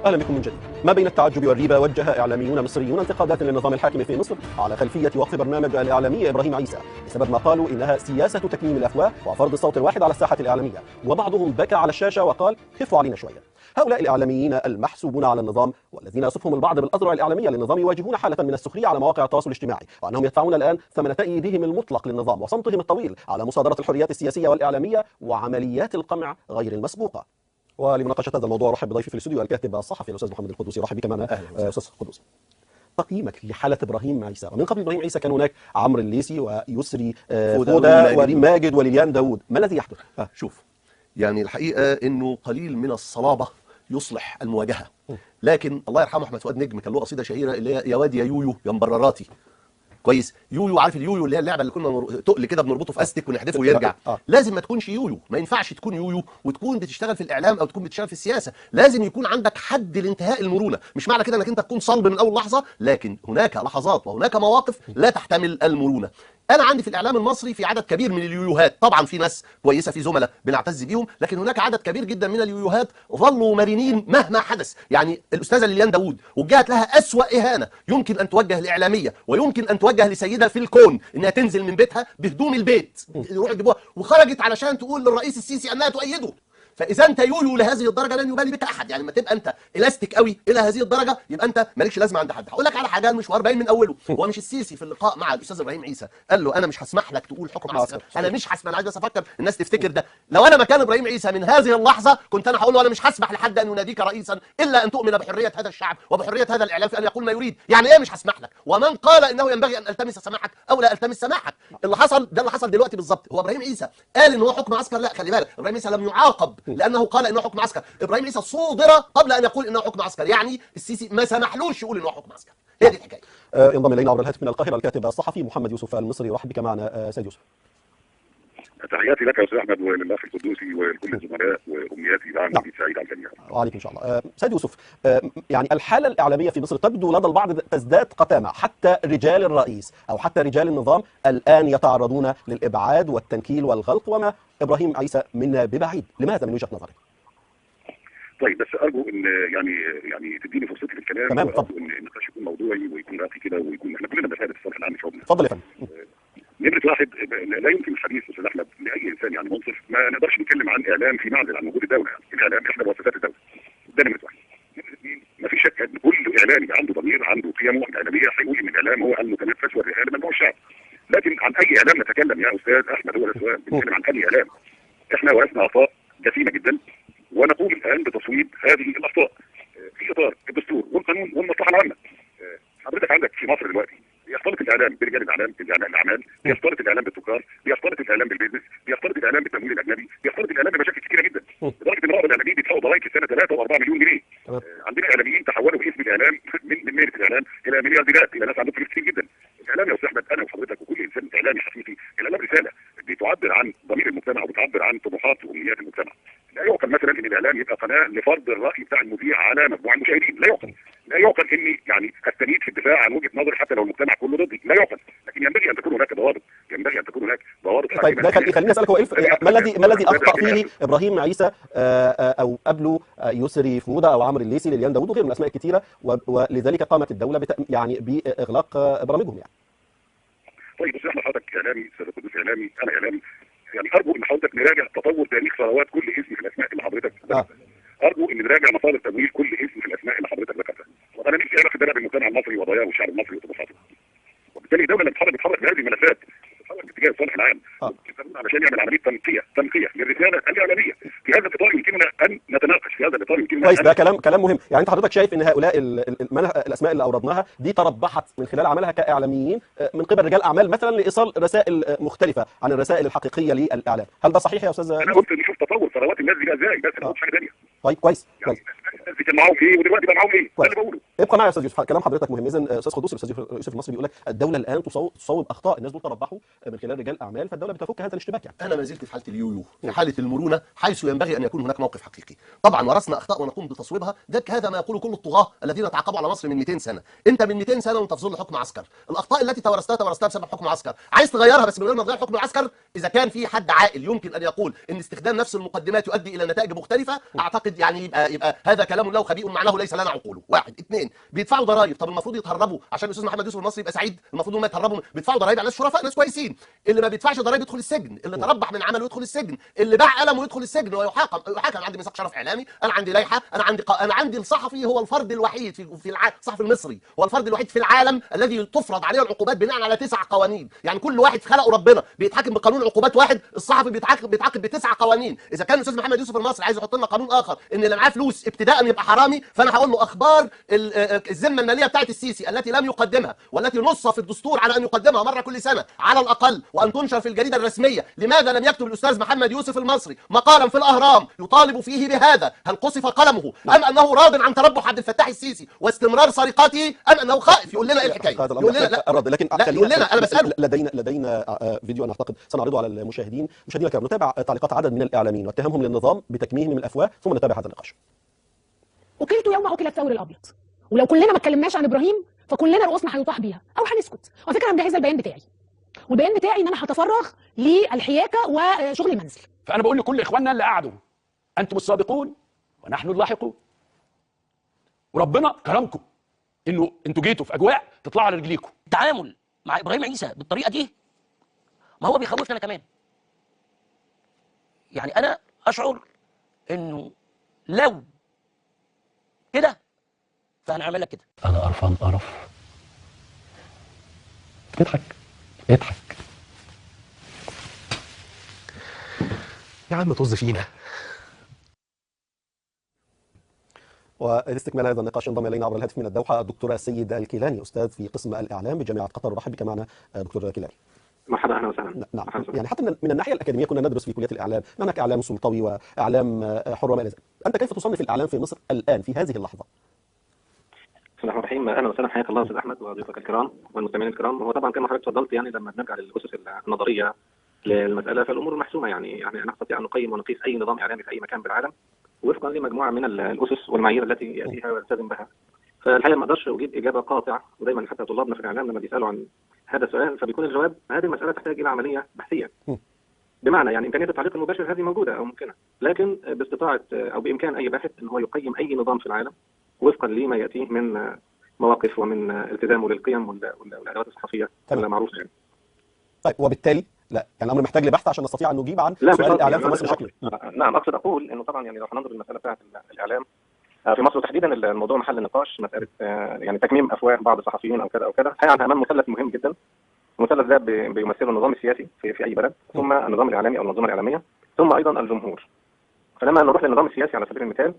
أهلا بكم من جديد. ما بين التعجب والريبة وجه إعلاميون مصريون انتقادات للنظام الحاكم في مصر على خلفية وقف برنامج الإعلامي إبراهيم عيسى بسبب ما قالوا إنها سياسة تكميم الأفواه وفرض الصوت الواحد على الساحة الإعلامية، وبعضهم بكى على الشاشة وقال خفوا علينا شوية. هؤلاء الإعلاميين المحسوبون على النظام والذين يصفهم البعض بالأذرع الإعلامية للنظام يواجهون حالة من السخرية على مواقع التواصل الاجتماعي، وأنهم يدفعون الآن ثمن تأييدهم المطلق للنظام وصمتهم الطويل على مصادرة الحريات السياسية والإعلامية وعمليات القمع غير المسبوقة. ولمناقشة هذا الموضوع رحب بضيفي في الاستوديو الكاتب الصحفي الأستاذ محمد القدوسي. رحب بك معنا أستاذ القدوسي. تقييمك لحالة إبراهيم عيسى، ومن قبل إبراهيم عيسى كان هناك عمرو الليثي ويسري فودة وريم ماجد وليليان داوود، ما الذي يحدث؟ شوف، يعني الحقيقة إنه قليل من الصلابة يصلح المواجهة، لكن الله يرحمه أحمد فؤاد نجم كان له قصيدة شهيرة اللي هي يا واد يا يويو يا مبرراتي. كويس، يويو، عارف اليويو اللي هي اللعبه اللي كنا تقل كده بنربطه في استك ونحدفه ويرجع. لازم ما تكونش يويو، ما ينفعش تكون يويو وتكون بتشتغل في الاعلام او تكون بتشتغل في السياسه، لازم يكون عندك حد لانتهاء المرونه، مش معنى كده انك انت تكون صلب من اول لحظه، لكن هناك لحظات وهناك مواقف لا تحتمل المرونه. انا عندي في الاعلام المصري في عدد كبير من اليويوهات، طبعا في ناس كويسه، في زملاء بنعتز بيهم، لكن هناك عدد كبير جدا من اليويوهات ظلوا مرنين مهما حدث. يعني الاستاذه ليليان داوود وجهت لها اسوأ اهانه يمكن ان توجه لاعلاميه ويمكن ان توجه لسيده في الكون، انها تنزل من بيتها بهدوم البيت يروحوا يجيبوها، وخرجت علشان تقول للرئيس السيسي انها تؤيده. فاذا انت يويو لهذه الدرجه لن يبالي بك احد، يعني ما تبقى انت الاستيك قوي الى هذه الدرجه يبقى انت مالكش لازمه عند حد. هقول لك على حاجه، المشوار باين من اوله. هو مش السيسي في اللقاء مع الاستاذ ابراهيم عيسى قال له انا مش هسمح لك تقول حكم عسكري؟ انا مش هسمح، انا عايز بس افكر الناس تفتكر ده. لو انا مكان ابراهيم عيسى من هذه اللحظه كنت انا هقول له انا مش هسمح لحد ان يناديك رئيسا الا ان تؤمن بحريه هذا الشعب وبحريه هذا الاعلام في ان يقول ما يريد. يعني ايه مش هسمح لك؟ ومن قال انه ينبغي ان التمس سماحك او لا التمس سماحك؟ اللي حصل ده اللي حصل دلوقتي بالظبط. هو ابراهيم عيسى قال ان هو حكم عسكر؟ لا، خلي بالك، ابراهيم عيسى لم يعاقب لانه قال انه حكم عسكر. ابراهيم عيسى صودر قبل ان يقول انه حكم عسكر، يعني السيسي ما سمحلوش يقول انه حكم عسكر. هي دي الحكايه. ينضم الينا عبر الهاتف من القاهره الكاتب الصحفي محمد يوسف المصري. رحب بك معنا سيد يوسف. تحياتي لك يا استاذ احمد وللاخ القدوسي ولكل الزملاء، وامنياتي دعم جديد سعيد على الجميع. وعليكم ان شاء الله. سيد يوسف، يعني الحاله الاعلاميه في مصر تبدو لدى البعض تزداد قتامه، حتى رجال الرئيس او حتى رجال النظام الان يتعرضون للابعاد والتنكيل والغلق، وما ابراهيم عيسى منا ببعيد. لماذا من وجهه نظرك؟ طيب، بس ارجو ان يعني تديني فرصتي في الكلام. تمام، وارجو ان النقاش يكون موضوعي ويكون راقي كده، ويكون احنا كلنا بنشاهد الصالح العام لشعوبنا. اتفضل يا فندم. نمرة واحد، لا يمكن الحديث استاذ احمد لاي انسان يعني منصف ما نقدرش نتكلم عن اعلام في معزل عن وجود الدوله. يعني الاعلام احدى مؤسسات الدوله. ده نمرة واحد. نمرة اثنين، ما فيش شك ان كل اعلامي عنده ضمير، عنده قيم اعلاميه، هيقول ان الاعلام هو المتنفس والرئاسه لمجموع الشعب. لكن عن اي اعلام نتكلم يا استاذ احمد؟ هو ده السؤال. بنتكلم عن اي اعلام؟ احنا ورثنا اخطاء جسيمه جدا، ونقوم الان بتصويب هذه الاخطاء في اطار الدستور والقانون والمصلحه العامه. حضرتك عندك في مصر دلوقتي بيختلط الاعلام برجال الاعمال، بيختلط الاعلام بالتجار، بيختلط الاعلام بالبيزنس، بيختلط الاعلام بالتمويل الاجنبي، بيختلط الاعلام بمشاكل كثيره جدا، لدرجه ان بعض الاعلاميين بيدفعوا ضرائب في السنه 3 و4 مليون جنيه. عندنا اعلاميين تحولوا باسم الاعلام من مهنه الاعلام الى مليارديرات، الى ناس عندهم فلوس كتير جدا. الاعلام يا استاذ احمد، انا وحضرتك وكل انسان اعلامي حقيقي، الاعلام رساله بتعبر عن ضمير المجتمع وبتعبر عن طموحات وامنيات المجتمع. لا يعقل مثلا ان الاعلام يبقى قناه لفرض الراي بتاع المذيع على مجموعه المشاهدين، لا يعقل. لا يعقل اني يعني استنيد في الدفاع عن وجهه نظري حتى لو المجتمع كله ضدي، لا يعقل. لكن ينبغي ان تكون هناك ضوابط، ينبغي ان تكون هناك ضوابط. طيب، ده خليني اسالك، هو ما الذي اخطا فيه ابراهيم عيسى او قبله يسري فودة او عمرو الليثي ليليان داوود وغيرهم من الاسماء الكثيره، ولذلك قامت الدوله يعني باغلاق برامجهم يعني؟ طيب، بس احنا حضرتك اعلامي، استاذ القدوسي اعلامي، انا اعلامي، يعني ارجو ان حضرتك نراجع تطور تاريخ ثروات كل اسم في الاسماء اللي حضرتك ذكرتها. ارجو ان نراجع مصادر تمويل كل اسم في الاسماء اللي حضرتك ذكرتها. وانا نفسي اخد بالي بالمجتمع المصري وضياعه والشعب المصري وطموحاته. وبالتالي الدوله اللي بتتحرك بهذه الملفات بتتحرك باتجاه الصالح العام، علشان يعمل عمليه تنقيه للرساله الاعلاميه. في هذا الاطار يمكننا ان نتناقش، في هذا الاطار يمكننا كويس، ده كلام مهم. يعني انت حضرتك شايف ان هؤلاء الاسماء اللي اوردناها دي تربحت من خلال عملها كاعلاميين من قبل رجال اعمال مثلا لايصال رسائل مختلفه عن الرسائل الحقيقيه للاعلام. هل ده صحيح يا استاذ؟ انا قلت نشوف تطور ثروات الناس دي ازاي، بس ما قلتش حاجه ثانيه. طيب، كويس. يعني الناس كان معاهم ايه ودلوقتي بقى معاهم ايه؟ ده اللي بقوله. ابقى معايا يا استاذ يوسف، كلام حضرتك مهم. اذا استاذ قدوس، الاستاذ يوسف المصري بيقول لك الدوله الان تصوب اخطاء الناس دول تربحوا من خلال رجال اعمال، فالدوله بتفك هذا الاشتباك يعني. انا ما زلت في حاله اليويو، في حاله المرونه، حيث ينبغي ان يكون هناك موقف حقيقي. طبعا ورثنا اخطاء ونقوم بتصويبها، هذا ما يقوله كل الطغاه الذين تعاقبوا على مصر من 200 سنه. انت من 200 سنه وانت في ظل حكم عسكر، الاخطاء التي تورثتها بسبب حكم عسكر، عايز تغيرها بس من غير ما تغير حكم العسكر. اذا كان في حد عاقل يمكن ان يقول ان استخدام نفس المقدمات يؤدي الى نتائج مختلفه، اعتقد يعني يبقى هذا كلام له خبيء معناه ليس لنا عقوله. واحد. اثنين، بيدفعوا ضرائب. طب المفروض يتهربوا عشان الاستاذ محمد يوسف المصري يبقى سعيد؟ المفروض هم يتهربوا. بيدفعوا ضرائب على ناس شرفاء، ناس كويسين. اللي ما بيدفعش ضرائب يدخل السجن، اللي تربح من عمله يدخل السجن، اللي باع قلمه يدخل السجن ويحاكم. انا عندي ميثاق شرف اعلامي، انا عندي لائحه، انا عندي الصحفي هو الفرد الوحيد في الصحفي المصري هو الفرد الوحيد في العالم الذي تفرض عليه العقوبات بناء على 9 قوانين. يعني كل واحد خلقه ربنا بيتحاكم بقانون عقوبات واحد، الصحفي بيتعاقب ب9 قوانين. اذا كان الاستاذ محمد يوسف المصري عايز يحط لنا قانون اخر ان اللي معاه فلوس ابتداء يبقى حرامي، فانا هقول له اخبار الذمه الماليه بتاعت السيسي التي لم يقدمها والتي نص في الدستور على ان يقدمها مره كل سنه على الاقل وان تنشر في الجريده الرسميه. لماذا لم يكتب الاستاذ محمد يوسف المصري مقالا في الاهرام يطالب فيه بهذا؟ هل قصف قلمه ام انه راض عن تربح عبد الفتاح السيسي واستمرار سرقاته ام انه خائف؟ يقول لنا ايه الحكايه؟ يقول لنا لا الرد. لكن لا يقول لنا، انا بساله. لدينا فيديو انا اعتقد سنعرضه على المشاهدين. مشاهدينا الكرام، نتابع تعليقات عدد من الاعلاميين واتهامهم للنظام بتكميمهم الافواه، ثم نتابع هذا النقاش. أكلت يوم أكل الثور الأبيض، ولو كلنا ما اتكلمناش عن إبراهيم فكلنا رؤوسنا هيطاح بيها أو هنسكت. وعلى فكرة أنا مجهزة البيان بتاعي، والبيان بتاعي إن أنا هتفرغ للحياكة وشغل المنزل. فأنا بقول لكل إخواننا اللي قعدوا، أنتم السابقون ونحن اللاحقون، وربنا كرمكم إنه أنتوا جيتوا في أجواء تطلعوا على رجليكم. التعامل مع إبراهيم عيسى بالطريقة دي ما هو بيخوفنا أنا كمان. يعني أنا أشعر إنه لو كده فانا هعمل لك كده. انا قرفان قرف. اضحك اضحك يا عم، طز فينا. ولاستكمال هذا النقاش ينضم الينا عبر الهاتف من الدوحه الدكتور سيد الكيلاني، استاذ في قسم الاعلام بجامعه قطر. ارحب بك معنا دكتور الكيلاني. مرحبا، اهلا وسهلا. نعم، يعني حتى من الناحيه الاكاديميه كنا ندرس في كليه الاعلام هناك اعلام سلطوي واعلام حر وما الى ذلك. انت كيف تصنف الاعلام في مصر الان في هذه اللحظه؟ بسم الله الرحمن الرحيم. اهلا وسهلا، حياك الله استاذ احمد وضيوفك الكرام والمستمعين الكرام. هو طبعا كما حضرتك تفضلت، يعني لما بنرجع للاسس النظريه للمساله فالامور محسومه. يعني نستطيع ان نقيم ونقيس اي نظام اعلامي في اي مكان بالعالم وفقا لمجموعه من الاسس والمعايير التي ياتيها ويلتزم بها. فالحقيقه ما اقدرش اجيب اجابه قاطعه، ودايما حتى طلابنا في الاعلام لما بيسالوا عن هذا السؤال فبيكون الجواب هذه المساله تحتاج الى عمليه بحثيه. بمعنى يعني امكانيه التعليق المباشر هذه موجوده او ممكنه، لكن باستطاعه او بامكان اي باحث ان هو يقيم اي نظام في العالم وفقا لما ياتيه من مواقف ومن التزامه للقيم والادوات الصحفيه المعروفه يعني. طيب، وبالتالي لا يعني الامر محتاج لبحث عشان نستطيع ان نجيب عن سؤال الاعلام في مصر بشكل. نعم، اقصد اقول انه طبعا يعني لو هننظر المساله بتاعت الاعلام في مصر تحديدا الموضوع محل نقاش، مساله يعني تكميم افواه بعض الصحفيين او كذا او كذا. الحقيقه امام مثلث مهم جدا. المثلث ده بيمثله النظام السياسي في اي بلد، ثم النظام الاعلامي او المنظومه الاعلاميه، ثم ايضا الجمهور. فلما نروح للنظام السياسي على سبيل المثال،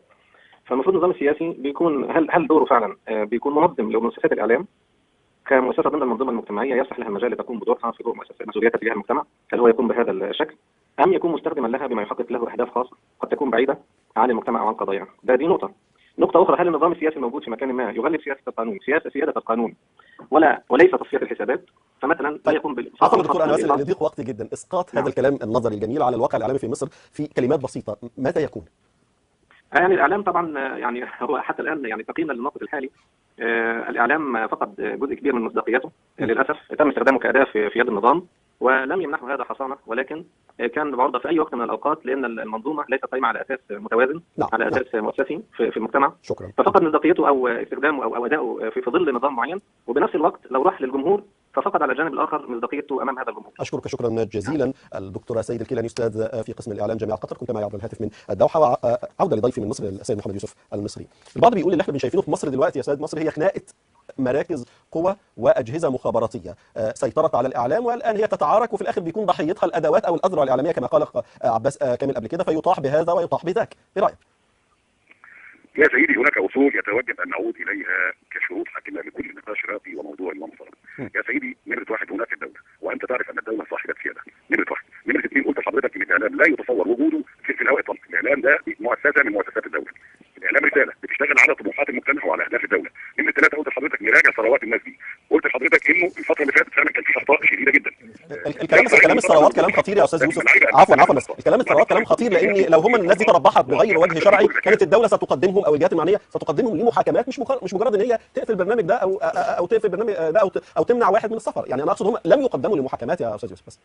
فالمفروض النظام السياسي بيكون هل دوره فعلا بيكون منظم لمؤسسات الاعلام كمؤسسه ضمن المنظومه المجتمعيه يصلح لها المجال لتقوم بدورها في ضوء مسؤولياتها تجاه المجتمع؟ هل هو يكون بهذا الشكل ام يكون مستخدما لها بما يحقق له اهداف خاصه قد تكون بعيده عن المجتمع وعن قضاياه؟ دي نقطه اخرى، هل النظام السياسي الموجود في مكان ما يغلب سياسه القانون، سياده القانون وليس تصفيه الحسابات؟ فمثلا لا يكون عفوا دكتور، انا اسف لضيق وقتي جدا. اسقاط هذا الكلام النظري الجميل على الواقع الاعلامي في مصر في كلمات بسيطه، ماذا يكون؟ يعني الاعلام طبعا يعني هو حتى الان يعني تقييما للموقف الحالي الاعلام فقد جزء كبير من مصداقيته للاسف. تم استخدامه كاداه في يد النظام ولم يمنحه هذا حصانه، ولكن كان بعرضه في اي وقت من الاوقات لان المنظومه ليست قائمه على اساس متوازن، على اساس مؤسسي في المجتمع. شكرا. ففقد مصداقيته او استخدامه او ادائه في ظل نظام معين، وبنفس الوقت لو راح للجمهور ففقد على الجانب الاخر مصداقيته امام هذا الجمهور. اشكرك شكرا جزيلا الدكتور سيد الكيلاني، استاذ في قسم الاعلام جامعه قطر، كنت معي عبر الهاتف من الدوحه. وعوده لضيفي من مصر السيد محمد يوسف المصري. البعض بيقول اللي احنا شايفينه في مصر دلوقتي يا سيد مصر هي خناقه مراكز قوى واجهزه مخابراتيه سيطرت على الاعلام، والان هي تتعارك وفي الاخر بيكون ضحيتها الادوات او الاذرع الاعلاميه كما قال عباس كامل قبل كده، فيطاح بهذا ويطاح بذاك. ايه رايك؟ يا سيدي، هناك اصول يتوجب ان نعود اليها كشروط حاكمه لكل نقاش راقي وموضوع ومفترض. يا سيدي، نمره واحد هناك الدوله، وانت تعرف ان الدوله صاحبه سياده. نمره واحد. نمره اثنين، قلت لحضرتك ان الاعلام لا يتصور وجوده في الهواء الطلق. الاعلام ده مؤسسه من مؤسسات الدوله. الاعلام رساله بتشتغل على طموحات المجتمع وعلى اهداف الدوله. نمره كلام خطير يا استاذ يوسف. عفوا بس الكلام الثروات كلام خطير، لان لو هم الناس دي تربحت بغير وجه شرعي كانت الدوله ستقدمهم او الجهات المعنيه ستقدمهم لمحاكمات، مش مجرد ان هي تقفل البرنامج ده او تقفل البرنامج ده او تمنع واحد من السفر. يعني انا اقصد هم لم يقدموا لمحاكمات يا استاذ يوسف بس.